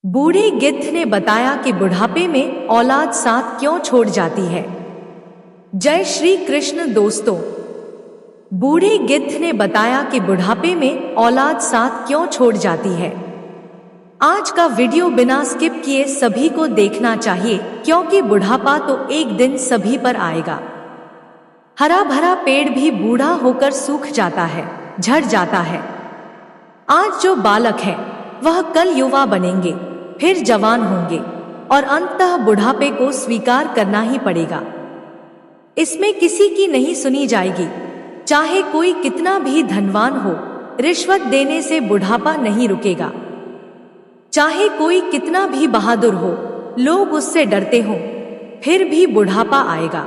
बूढ़े गिद्ध ने बताया कि बुढ़ापे में औलाद साथ क्यों छोड़ जाती है। जय श्री कृष्ण दोस्तों। बूढ़े गिद्ध ने बताया कि बुढ़ापे में औलाद साथ क्यों छोड़ जाती है। आज का वीडियो बिना स्किप किए सभी को देखना चाहिए, क्योंकि बुढ़ापा तो एक दिन सभी पर आएगा। हरा भरा पेड़ भी बूढ़ा होकर सूख जाता है, झड़ जाता है। आज जो बालक है वह कल युवा बनेंगे, फिर जवान होंगे और अंततः बुढ़ापे को स्वीकार करना ही पड़ेगा। इसमें किसी की नहीं सुनी जाएगी, चाहे कोई कितना भी धनवान हो। रिश्वत देने से बुढ़ापा नहीं रुकेगा। चाहे कोई कितना भी बहादुर हो, लोग उससे डरते हो, फिर भी बुढ़ापा आएगा।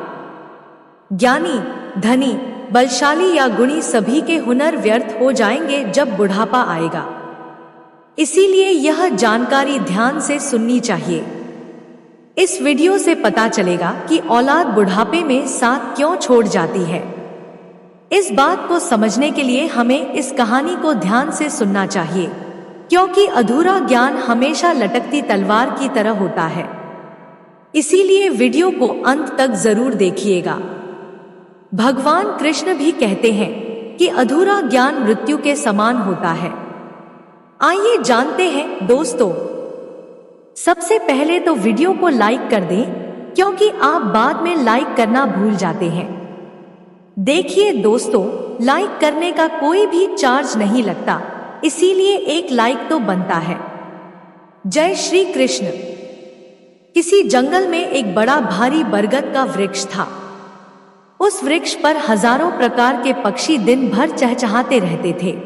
ज्ञानी, धनी, बलशाली या गुणी सभी के हुनर व्यर्थ हो जाएंगे जब बुढ़ापा आएगा। इसीलिए यह जानकारी ध्यान से सुननी चाहिए। इस वीडियो से पता चलेगा कि औलाद बुढ़ापे में साथ क्यों छोड़ जाती है। इस बात को समझने के लिए हमें इस कहानी को ध्यान से सुनना चाहिए, क्योंकि अधूरा ज्ञान हमेशा लटकती तलवार की तरह होता है। इसीलिए वीडियो को अंत तक जरूर देखिएगा। भगवान कृष्ण भी कहते हैं कि अधूरा ज्ञान मृत्यु के समान होता है। आइए जानते हैं दोस्तों। सबसे पहले तो वीडियो को लाइक कर दें, क्योंकि आप बाद में लाइक करना भूल जाते हैं। देखिए दोस्तों, लाइक करने का कोई भी चार्ज नहीं लगता, इसीलिए एक लाइक तो बनता है। जय श्री कृष्ण। किसी जंगल में एक बड़ा भारी बरगद का वृक्ष था। उस वृक्ष पर हजारों प्रकार के पक्षी दिन भर चहचहाते रहते थे।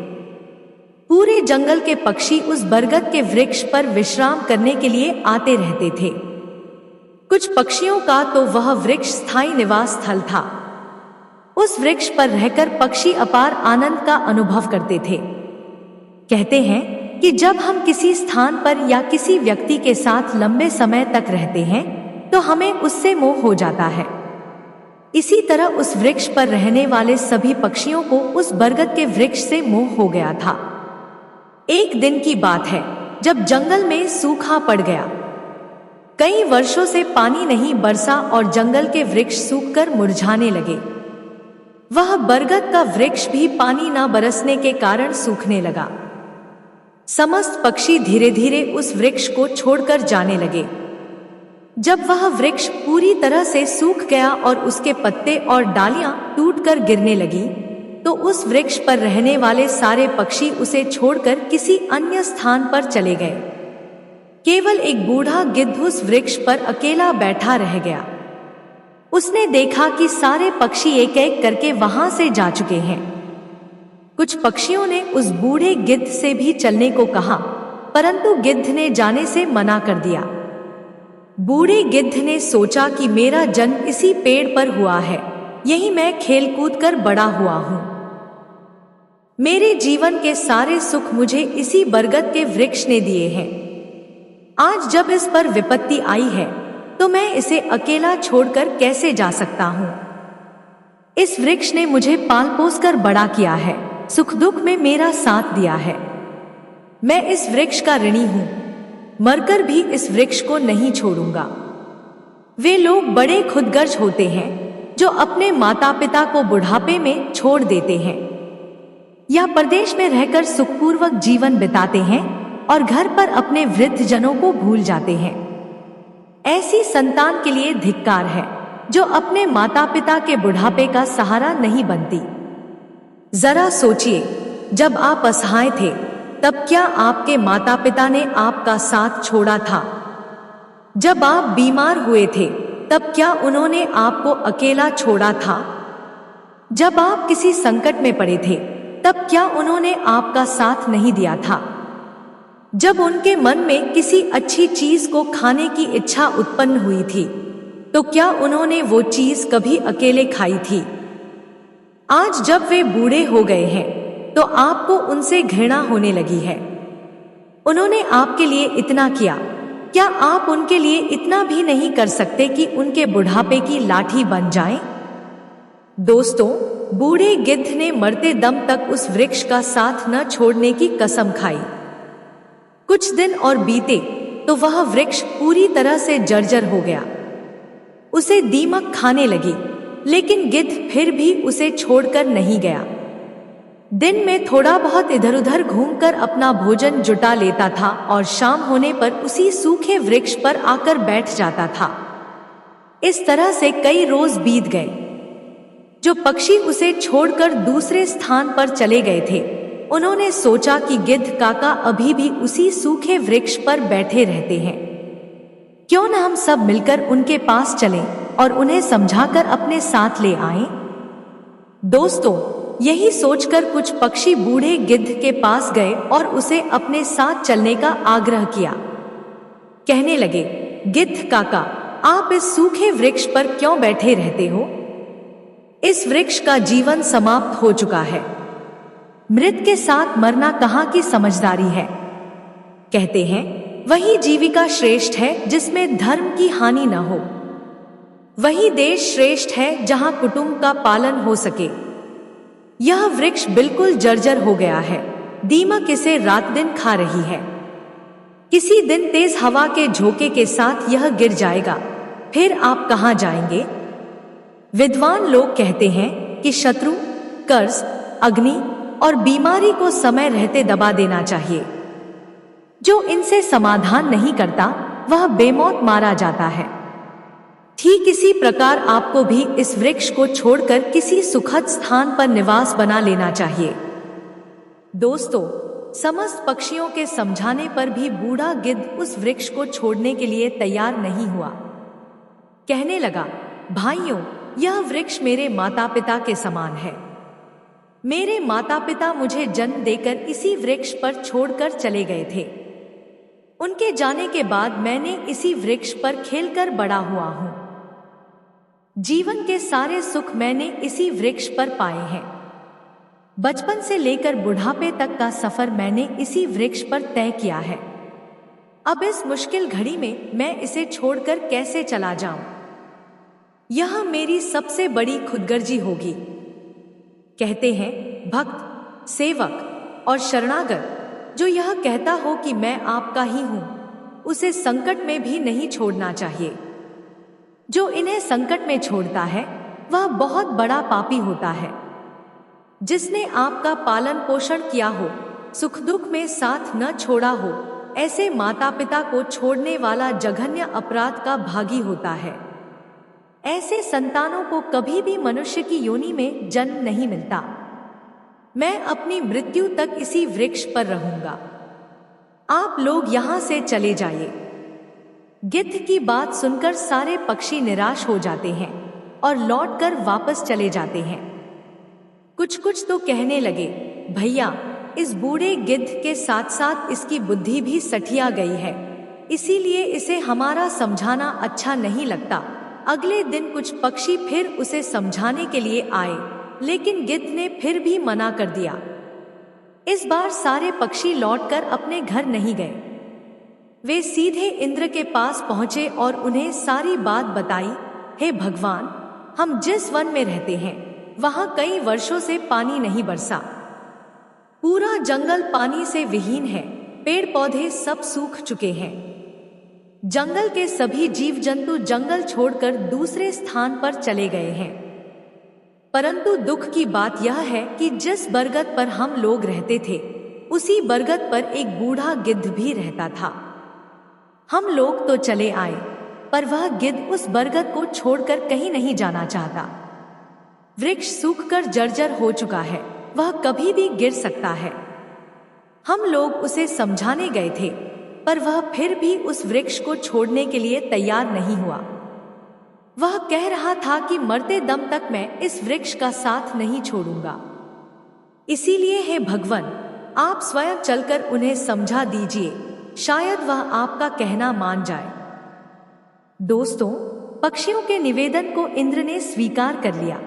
पूरे जंगल के पक्षी उस बरगद के वृक्ष पर विश्राम करने के लिए आते रहते थे। कुछ पक्षियों का तो वह वृक्ष स्थायी निवास स्थल था। उस वृक्ष पर रहकर पक्षी अपार आनंद का अनुभव करते थे। कहते हैं कि जब हम किसी स्थान पर या किसी व्यक्ति के साथ लंबे समय तक रहते हैं तो हमें उससे मोह हो जाता है। इसी तरह उस वृक्ष पर रहने वाले सभी पक्षियों को उस बरगद के वृक्ष से मोह हो गया था। एक दिन की बात है, जब जंगल में सूखा पड़ गया। कई वर्षों से पानी नहीं बरसा और जंगल के वृक्ष सूखकर मुरझाने लगे। वह बरगद का वृक्ष भी पानी न बरसने के कारण सूखने लगा। समस्त पक्षी धीरे धीरे उस वृक्ष को छोड़कर जाने लगे। जब वह वृक्ष पूरी तरह से सूख गया और उसके पत्ते और डालियां टूटकर गिरने लगी, तो उस वृक्ष पर रहने वाले सारे पक्षी उसे छोड़कर किसी अन्य स्थान पर चले गए। केवल एक बूढ़ा गिद्ध उस वृक्ष पर अकेला बैठा रह गया। उसने देखा कि सारे पक्षी एक एक करके वहां से जा चुके हैं। कुछ पक्षियों ने उस बूढ़े गिद्ध से भी चलने को कहा, परंतु गिद्ध ने जाने से मना कर दिया। बूढ़े गिद्ध ने सोचा कि मेरा जन्म इसी पेड़ पर हुआ है, यही मैं खेल कूद कर बड़ा हुआ हूं। मेरे जीवन के सारे सुख मुझे इसी बरगद के वृक्ष ने दिए हैं। आज जब इस पर विपत्ति आई है तो मैं इसे अकेला छोड़कर कैसे जा सकता हूं। इस वृक्ष ने मुझे पाल पोस कर बड़ा किया है, सुख दुख में मेरा साथ दिया है। मैं इस वृक्ष का ऋणी हूं, मरकर भी इस वृक्ष को नहीं छोड़ूंगा। वे लोग बड़े खुदगर्ज होते हैं जो अपने माता पिता को बुढ़ापे में छोड़ देते हैं या परदेश में रहकर सुखपूर्वक जीवन बिताते हैं और घर पर अपने वृद्ध जनों को भूल जाते हैं। ऐसी संतान के लिए धिक्कार है जो अपने माता पिता के बुढ़ापे का सहारा नहीं बनती। जरा सोचिए, जब आप असहाय थे तब क्या आपके माता पिता ने आपका साथ छोड़ा था? जब आप बीमार हुए थे तब क्या उन्होंने आपको अकेला छोड़ा था? जब आप किसी संकट में पड़े थे तब क्या उन्होंने आपका साथ नहीं दिया था? जब उनके मन में किसी अच्छी चीज को खाने की इच्छा उत्पन्न हुई थी तो क्या उन्होंने वो चीज कभी अकेले खाई थी? आज जब वे बूढ़े हो गए हैं तो आपको उनसे घृणा होने लगी है। उन्होंने आपके लिए इतना किया, क्या आप उनके लिए इतना भी नहीं कर सकते कि उनके बुढ़ापे की लाठी बन जाएं? दोस्तों, बूढ़े गिद्ध ने मरते दम तक उस वृक्ष का साथ न छोड़ने की कसम खाई। कुछ दिन और बीते, तो वह वृक्ष पूरी तरह से जर्जर हो गया। उसे दीमक खाने लगी, लेकिन गिद्ध फिर भी उसे छोड़कर नहीं गया। दिन में थोड़ा बहुत इधर उधर घूमकर अपना भोजन जुटा लेता था और शाम होने पर उसी सूखे वृक्ष पर आकर बैठ जाता था। इस तरह से कई रोज बीत गए। जो पक्षी उसे छोड़कर दूसरे स्थान पर चले गए थे, उन्होंने सोचा कि गिद्ध काका अभी भी उसी सूखे वृक्ष पर बैठे रहते हैं। क्यों न हम सब मिलकर उनके पास चलें और उन्हें समझाकर अपने साथ ले आएं? दोस्तों, यही सोचकर कुछ पक्षी बूढ़े गिद्ध के पास गए और उसे अपने साथ चलने का आग्रह किया। कहने लगे, गिद्ध काका, आप इस सूखे वृक्ष पर क्यों बैठे रहते हो? इस वृक्ष का जीवन समाप्त हो चुका है। मृत के साथ मरना कहाँ की समझदारी है। कहते हैं, वही जीविका श्रेष्ठ है जिसमें धर्म की हानि न हो। वही देश श्रेष्ठ है जहां कुटुंब का पालन हो सके। यह वृक्ष बिल्कुल जर्जर हो गया है। दीमक इसे रात दिन खा रही है। किसी दिन तेज हवा के झोंके के साथ यह गिर जाएगा। फिर आप कहां जाएंगे? विद्वान लोग कहते हैं कि शत्रु, कर्ज, अग्नि और बीमारी को समय रहते दबा देना चाहिए। जो इनसे समाधान नहीं करता, वह बेमौत मारा जाता है। ठीक इसी प्रकार आपको भी इस वृक्ष को छोड़कर किसी सुखद स्थान पर निवास बना लेना चाहिए। दोस्तों, समस्त पक्षियों के समझाने पर भी बूढ़ा गिद्ध उस वृक्ष को छोड़ने के लिए तैयार नहीं हुआ। कहने लगा, भाइयों, यह वृक्ष मेरे माता पिता के समान है। मेरे माता पिता मुझे जन्म देकर इसी वृक्ष पर छोड़कर चले गए थे। उनके जाने के बाद मैंने इसी वृक्ष पर खेलकर बड़ा हुआ हूं। जीवन के सारे सुख मैंने इसी वृक्ष पर पाए हैं। बचपन से लेकर बुढ़ापे तक का सफर मैंने इसी वृक्ष पर तय किया है। अब इस मुश्किल घड़ी में मैं इसे छोड़कर कैसे चला जाऊं? यह मेरी सबसे बड़ी खुदगर्जी होगी। कहते हैं, भक्त, सेवक और शरणागत जो यह कहता हो कि मैं आपका ही हूं, उसे संकट में भी नहीं छोड़ना चाहिए। जो इन्हें संकट में छोड़ता है, वह बहुत बड़ा पापी होता है। जिसने आपका पालन पोषण किया हो, सुख दुख में साथ न छोड़ा हो, ऐसे माता पिता को छोड़ने वाला जघन्य अपराध का भागी होता है। ऐसे संतानों को कभी भी मनुष्य की योनि में जन्म नहीं मिलता। मैं अपनी मृत्यु तक इसी वृक्ष पर रहूंगा। आप लोग यहां से चले जाइए। गिद्ध की बात सुनकर सारे पक्षी निराश हो जाते हैं और लौटकर वापस चले जाते हैं। कुछ तो कहने लगे, भैया, इस बूढ़े गिद्ध के साथ साथ इसकी बुद्धि भी सठिया गई है, इसीलिए इसे हमारा समझाना अच्छा नहीं लगता। अगले दिन कुछ पक्षी फिर उसे समझाने के लिए आए, लेकिन गिद्ध ने फिर भी मना कर दिया। इस बार सारे पक्षी लौटकर अपने घर नहीं गए। वे सीधे इंद्र के पास पहुंचे और उन्हें सारी बात बताई। हे भगवान, हम जिस वन में रहते हैं, वहां कई वर्षों से पानी नहीं बरसा। पूरा जंगल पानी से विहीन है। पेड़ पौधे सब सूख चुके हैं। जंगल के सभी जीव जंतु जंगल छोड़कर दूसरे स्थान पर चले गए हैं। परंतु दुख की बात यह है कि जिस बरगद पर हम लोग रहते थे, उसी बरगद पर एक बूढ़ा गिद्ध भी रहता था। हम लोग तो चले आए, पर वह गिद्ध उस बरगद को छोड़कर कहीं नहीं जाना चाहता। वृक्ष सूखकर जर्जर हो चुका है, वह कभी भी गिर सकता है। हम लोग उसे समझाने गए थे, पर वह फिर भी उस वृक्ष को छोड़ने के लिए तैयार नहीं हुआ। वह कह रहा था कि मरते दम तक मैं इस वृक्ष का साथ नहीं छोड़ूंगा। इसीलिए हे भगवान, आप स्वयं चलकर उन्हें समझा दीजिए, शायद वह आपका कहना मान जाए। दोस्तों, पक्षियों के निवेदन को इंद्र ने स्वीकार कर लिया।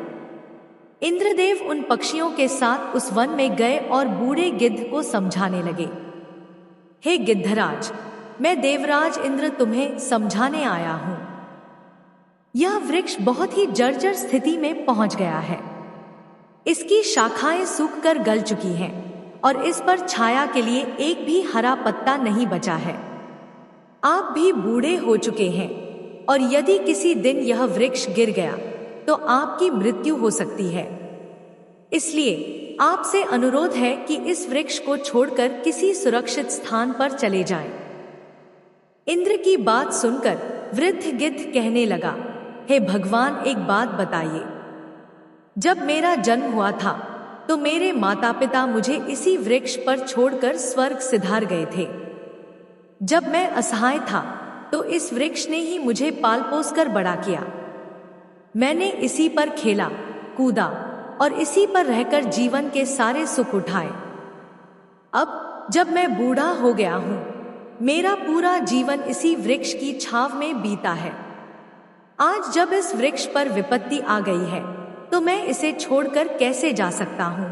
इंद्रदेव उन पक्षियों के साथ उस वन में गए और बूढ़े गिद्ध को समझाने लगे। हे गिद्धराज, मैं देवराज इंद्र तुम्हें समझाने आया हूं। यह वृक्ष बहुत ही जर्जर स्थिति में पहुंच गया है। इसकी शाखाएं सूखकर गल चुकी हैं और इस पर छाया के लिए एक भी हरा पत्ता नहीं बचा है। आप भी बूढ़े हो चुके हैं और यदि किसी दिन यह वृक्ष गिर गया तो आपकी मृत्यु हो सकती है। इसलिए आपसे अनुरोध है कि इस वृक्ष को छोड़कर किसी सुरक्षित स्थान पर चले जाएं। इंद्र की बात सुनकर वृद्ध गिद्ध कहने लगा, हे भगवान, एक बात बताइए। जब मेरा जन्म हुआ था तो मेरे माता पिता मुझे इसी वृक्ष पर छोड़कर स्वर्ग सिधार गए थे। जब मैं असहाय था तो इस वृक्ष ने ही मुझे पाल पोस कर बड़ा किया। मैंने इसी पर खेला, कूदा और इसी पर रहकर जीवन के सारे सुख उठाए। अब जब मैं बूढ़ा हो गया हूं, मेरा पूरा जीवन इसी वृक्ष की छांव में बीता है। आज जब इस वृक्ष पर विपत्ति आ गई है तो मैं इसे छोड़कर कैसे जा सकता हूं?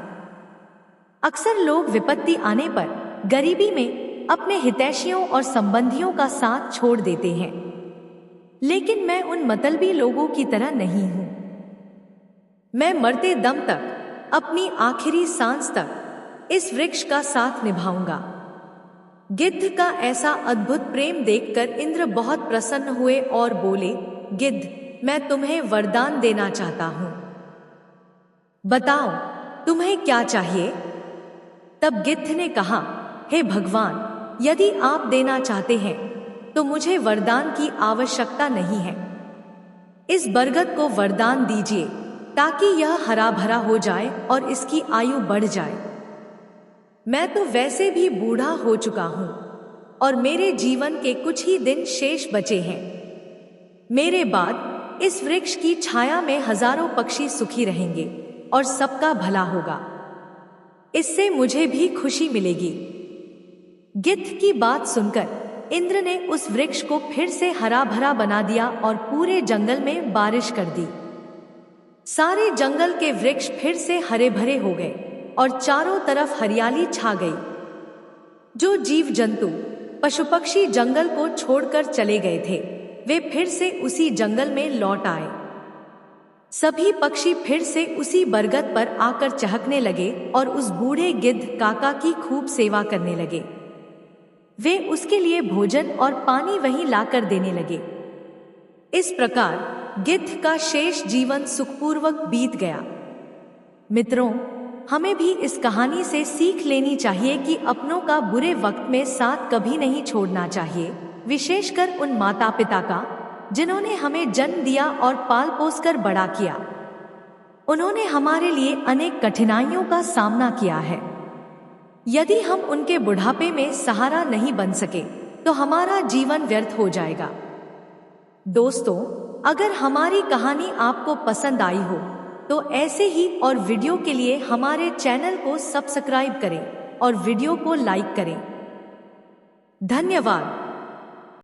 अक्सर लोग विपत्ति आने पर गरीबी में अपने हितैषियों और संबंधियों का साथ छोड़ देते हैं, लेकिन मैं उन मतलबी लोगों की तरह नहीं हूं। मैं मरते दम तक, अपनी आखिरी सांस तक इस वृक्ष का साथ निभाऊंगा। गिद्ध का ऐसा अद्भुत प्रेम देखकर इंद्र बहुत प्रसन्न हुए और बोले, गिद्ध, मैं तुम्हें वरदान देना चाहता हूं। बताओ, तुम्हें क्या चाहिए? तब गिद्ध ने कहा, हे भगवान, यदि आप देना चाहते हैं तो मुझे वरदान की आवश्यकता नहीं है। इस बरगद को वरदान दीजिए ताकि यह हरा भरा हो जाए और इसकी आयु बढ़ जाए। मैं तो वैसे भी बूढ़ा हो चुका हूं और मेरे जीवन के कुछ ही दिन शेष बचे हैं। मेरे बाद इस वृक्ष की छाया में हजारों पक्षी सुखी रहेंगे और सबका भला होगा। इससे मुझे भी खुशी मिलेगी। गिद्ध की बात सुनकर इंद्र ने उस वृक्ष को फिर से हरा भरा बना दिया और पूरे जंगल में बारिश कर दी। सारे जंगल के वृक्ष फिर से हरे भरे हो गए और चारों तरफ हरियाली छा गई। जो जीव जंतु, पशु पक्षी जंगल को छोड़कर चले गए थे, वे फिर से उसी जंगल में लौट आए। सभी पक्षी फिर से उसी बरगद पर आकर चहकने लगे और उस बूढ़े गिद्ध काका की खूब सेवा करने लगे। वे उसके लिए भोजन और पानी वहीं लाकर देने लगे। इस प्रकार गिद्ध का शेष जीवन सुखपूर्वक बीत गया। मित्रों, हमें भी इस कहानी से सीख लेनी चाहिए कि अपनों का बुरे वक्त में साथ कभी नहीं छोड़ना चाहिए, विशेषकर उन माता पिता का जिन्होंने हमें जन्म दिया और पाल पोस कर बड़ा किया। उन्होंने हमारे लिए अनेक कठिनाइयों का सामना किया है। यदि हम उनके बुढ़ापे में सहारा नहीं बन सके तो हमारा जीवन व्यर्थ हो जाएगा। दोस्तों, अगर हमारी कहानी आपको पसंद आई हो तो ऐसे ही और वीडियो के लिए हमारे चैनल को सब्सक्राइब करें और वीडियो को लाइक करें। धन्यवाद।